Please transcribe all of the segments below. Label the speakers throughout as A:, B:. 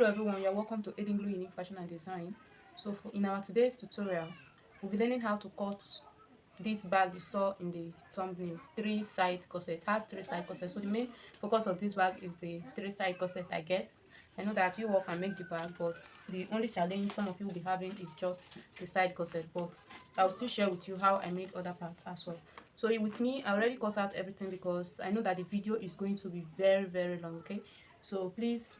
A: everyone, you're welcome to Aiding Glue Unique Fashion and Design. So in our today's tutorial, we'll be learning how to cut this bag you saw in the thumbnail. 3-side gusset. It has 3-side gusset. So the main focus of this bag is the 3-side gusset, I guess. I know that you all can make the bag, but the only challenge some of you will be having is just the side gusset. But I'll still share with you how I made other parts as well. So with me, I already cut out everything because I know that the video is going to be very, very long. Okay, so please,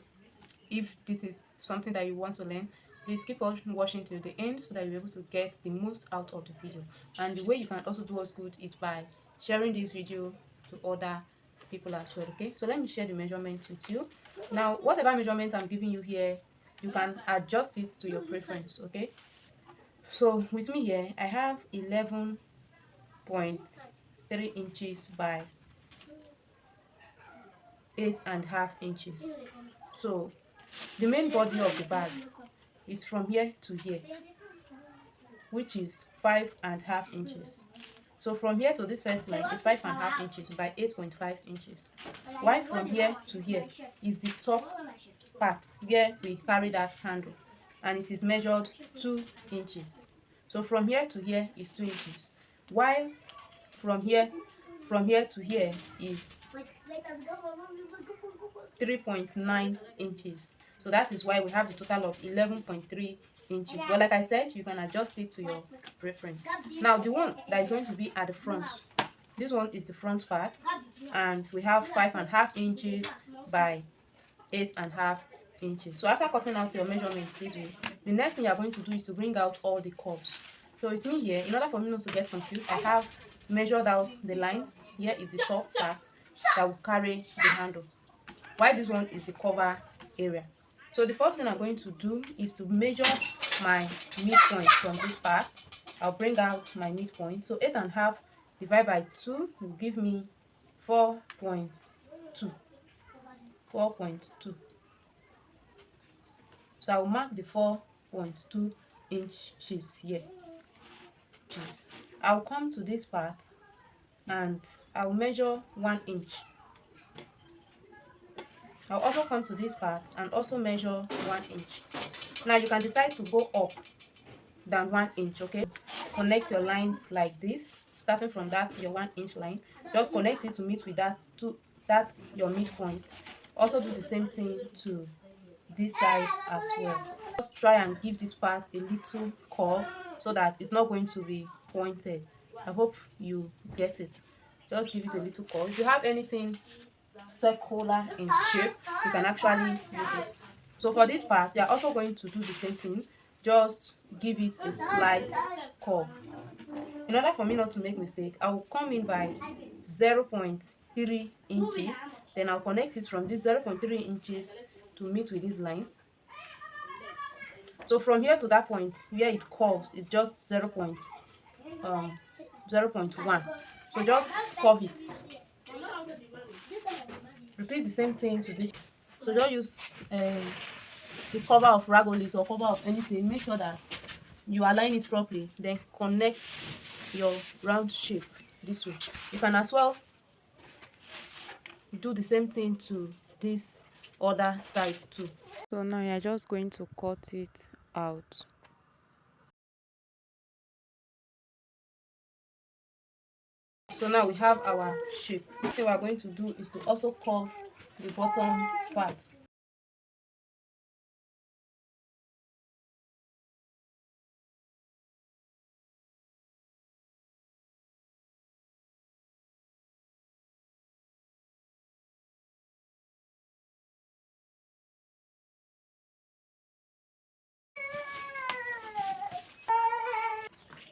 A: if this is something that you want to learn, please keep on watching till the end so that you'll be able to get the most out of the video. And the way you can also do us good is by sharing this video to other people as well. Okay, so let me share the measurements with you. Now whatever measurements I'm giving you here, you can adjust it to your preference. Okay, so with me here I have 11.3 inches by 8.5 inches. So the main body of the bag is from here to here, which is 5.5 inches. So from here to this first line is 5.5 inches by 8.5 inches. While from here to here is the top part where we carry that handle, and it is measured 2 inches. So from here to here is 2 inches. While from here to here is 3.9 inches. So that is why we have the total of 11.3 inches. But like I said, you can adjust it to your preference. Now the one that is going to be at the front, this one is the front part, and we have 5.5 inches by 8.5 inches. So after cutting out your measurements this way, the next thing you are going to do is to bring out all the curves. So with me here, in order for me not to get confused, I have measured out the lines. Here is the top part that will carry the handle, while this one is the cover area. So the first thing I'm going to do is to measure my midpoint from this part. I'll bring out my midpoint. So 8.5 divided by 2 will give me 4.2. 4.2. So I'll mark the 4.2 inches here. I'll come to this part and I'll measure 1 inch. I'll also come to this part and also measure 1 inch. Now you can decide to go up than 1 inch. Okay, connect your lines like this, starting from that your 1 inch line. Just connect it to meet with that's your midpoint. Also do the same thing to this side as well. Just try and give this part a little curve so that it's not going to be pointed. I hope you get it. Just give it a little curve. If you have anything circular in shape, you can actually use it. So for this part, we are also going to do the same thing, just give it a slight curve. In order for me not to make mistake, I will come in by 0.3 inches, then I'll connect it from this 0.3 inches to meet with this line. So from here to that point where it curves is just 0.1. So just curve it. Repeat the same thing to this. So just use the cover of ragolis or cover of anything. Make sure that you align it properly, then connect your round shape this way. You can as well do the same thing to this other side too. So now you're just going to cut it out. So now we have our shape. What we are going to do is to also curve the bottom part.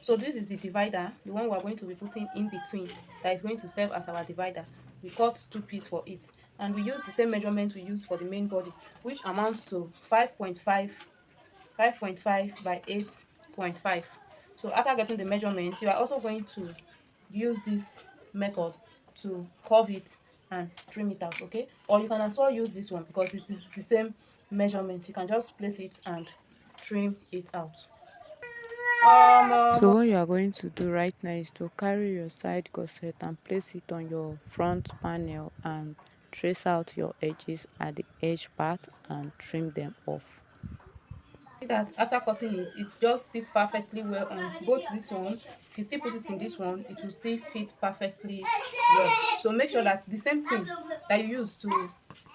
A: So this is the divider, the one we are going to be putting in between, that is going to serve as our divider. We cut 2 pieces for it, and we use the same measurement we use for the main body, which amounts to 5.5 by 8.5. So after getting the measurement, you are also going to use this method to curve it and trim it out. Okay, or you can as well use this one because it is the same measurement. You can just place it and trim it out. So what you are going to do right now is to carry your side gusset and place it on your front panel and
B: trace out your edges at the edge part and trim them off.
A: See that after cutting it, it just sits perfectly well on both this one. If you still put it in this one, it will still fit perfectly well. So make sure that the same thing that you use to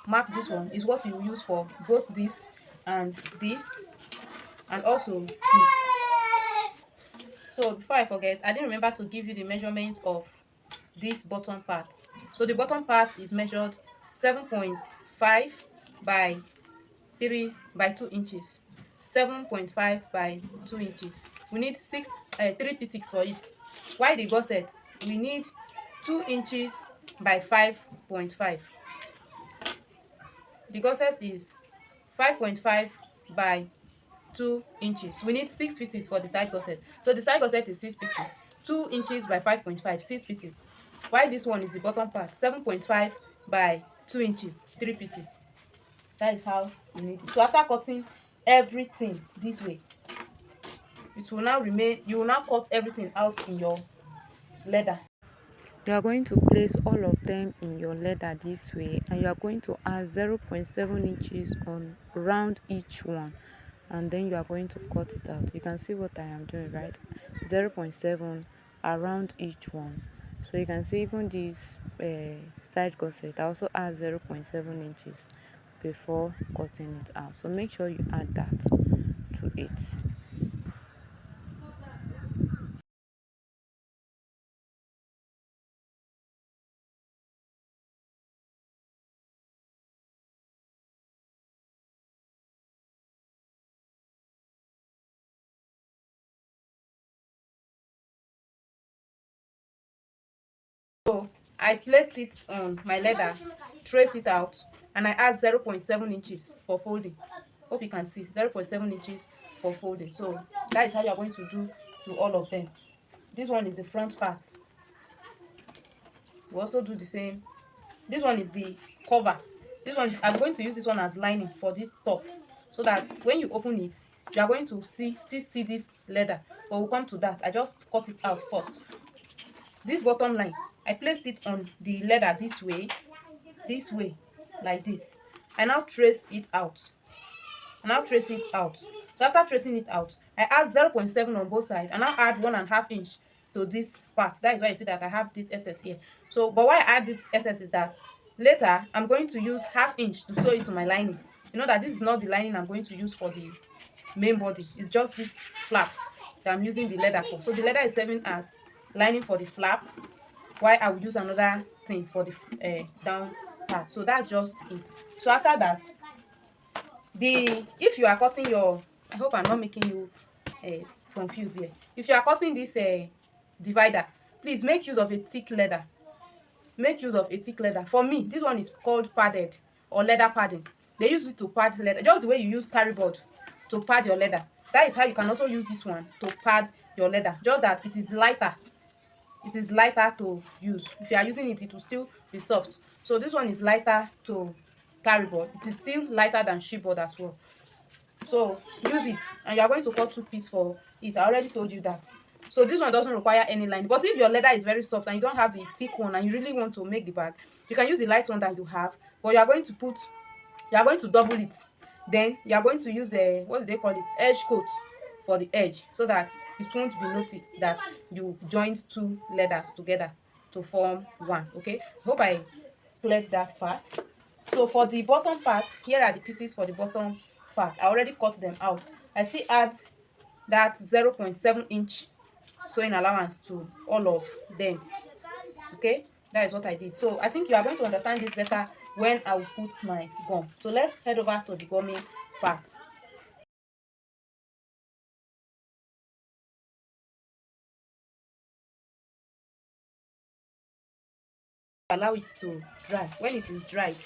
A: mark this one is what you use for both this and also this. So before I forget, I didn't remember to give you the measurement of this bottom part. So the bottom part is measured 7.5 by 3 by 2 inches. 7.5 by 2 inches. We need 3 pieces for it. While the gusset, we need 2 inches by 5.5. The gusset is 5.5 by 2 inches. We need 6 pieces for the side gusset. So the side gusset is 6 pieces. 2 inches by 5.5, 6 pieces. While this one is the bottom part, 7.5 by 2 inches, 3 pieces. That is how you need it. So after cutting everything this way, it will now remain, you will now cut everything out in your leather.
B: You are going to place all of them in your leather this way, and you are going to add 0.7 inches on round each one, and then you are going to cut it out. You can see what I am doing, right? 0.7 around each one. So you can see even this side gusset, I also add 0.7 inches before cutting it out. So make sure you add that to it.
A: So I placed it on my leather, trace it out, and I add 0.7 inches for folding. Hope you can see 0.7 inches for folding. So that is how you are going to do to all of them. This one is the front part. We also do the same. This one is the cover. This one is, I'm going to use this one as lining for this top, so that when you open it, you are going to still see this leather, but we'll come to that. I just cut it out first. This bottom line, I placed it on the leather this way, like this. I now trace it out. So after tracing it out, I add 0.7 on both sides, and now add 1.5 inch to this part. That is why you see that I have this excess here. So but why I add this excess is that later I'm going to use 1/2 inch to sew it to my lining. You know that this is not the lining I'm going to use for the main body. It's just this flap that I'm using the leather for. So the leather is serving as lining for the flap, while I will use another thing for the down part. So that's just it. So after that, if you are cutting your, I hope I'm not making you confused here. If you are cutting this divider, please make use of a thick leather. For me, this one is called padded or leather padding. They use it to pad leather, just the way you use carry board to pad your leather. That is how you can also use this one to pad your leather, just that it is lighter. It is lighter to use. If you are using it, it will still be soft. So this one is lighter to carry board. It is still lighter than shipboard as well. So use it, and you are going to cut 2 pieces for it. I already told you that. So this one doesn't require any line, but if your leather is very soft and you don't have the thick one and you really want to make the bag, you can use the light one that you have, but you are going to double it. Then you are going to use a, what do they call it, edge coat for the edge, so that it won't be noticed that you joined 2 leathers together to form one. Okay, hope I cleared that part. So for the bottom part, here are the pieces for the bottom part. I already cut them out. I still add that 0.7 inch sewing allowance to all of them. Okay, that is what I did. So I think you are going to understand this better when I will put my gum. So let's head over to the gumming part. Allow it to dry. When it is dried,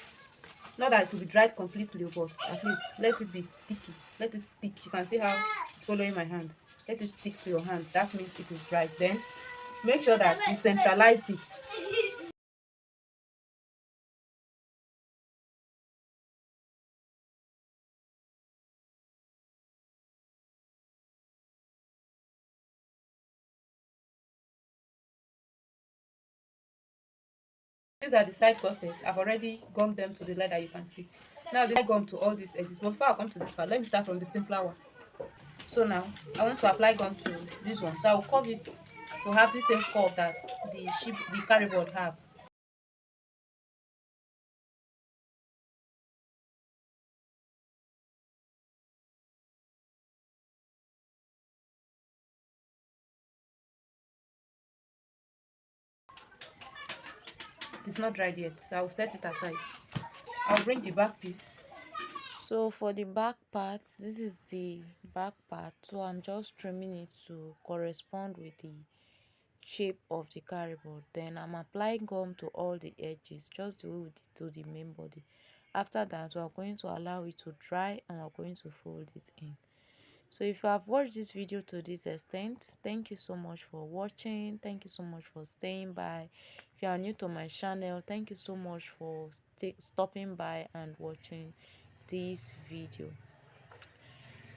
A: not that it will be dried completely, but at least let it be sticky. Let it stick. You can see how it's following my hand. Let it stick to your hand. That means it is dried. Then make sure that you centralize it. These are the side gussets. I've already gummed them to the leather, you can see. Now I gum to all these edges. But before I come to this part, let me start from the simpler one. So now I want to apply gum to this one. So I will curve it to have the same curve that the carry board have. It's not dried yet, so I'll set it aside. I'll bring the back piece.
B: So for the back part, this is the back part, so I'm just trimming it to correspond with the shape of the carry board. Then I'm applying gum to all the edges, just the way we did to the main body. After that, we're going to allow it to dry and we're going to fold it in. So if you have watched this video to this extent, thank you so much for watching. Thank you so much for staying by. If you are new to my channel, thank you so much for stopping by and watching this video.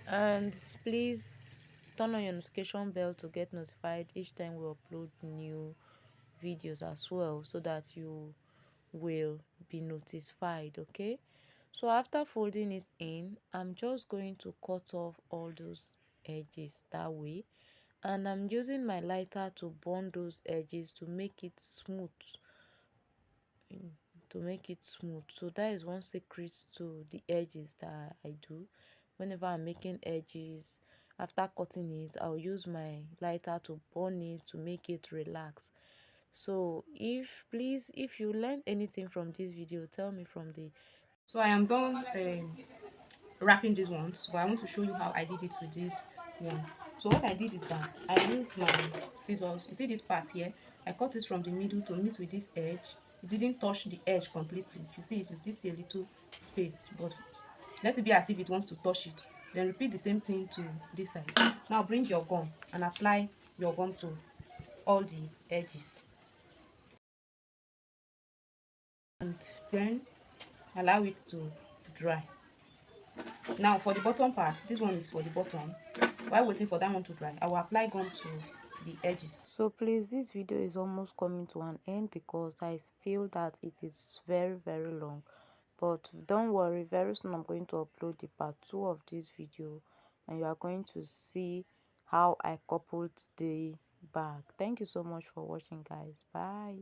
B: And please turn on your notification bell to get notified each time we upload new videos as well, so that you will be notified. Okay, so after folding it in, I'm just going to cut off all those edges that way, and I'm using my lighter to burn those edges to make it smooth, so that is one secret to the edges that I do. Whenever I'm making edges, after cutting it, I'll use my lighter to burn it to make it relax. So if you learned anything from this video, tell me from the
A: So I am done wrapping these ones, but I want to show you how I did it with this one. So what I did is that I used my scissors. You see this part here, I cut it from the middle to meet with this edge. It didn't touch the edge completely. If you see it, you still see a little space, but let it be as if it wants to touch it. Then repeat the same thing to this side. Now bring your gum and apply your gum to all the edges, and then allow it to dry. Now for the bottom part, this one is for the bottom. While waiting for that one to dry, I will apply gum to the edges.
B: So please, this video is almost coming to an end because I feel that it is very long. But don't worry, very soon I'm going to upload the part 2 of this video, and you are going to see how I coupled the bag. Thank you so much for watching, guys. Bye.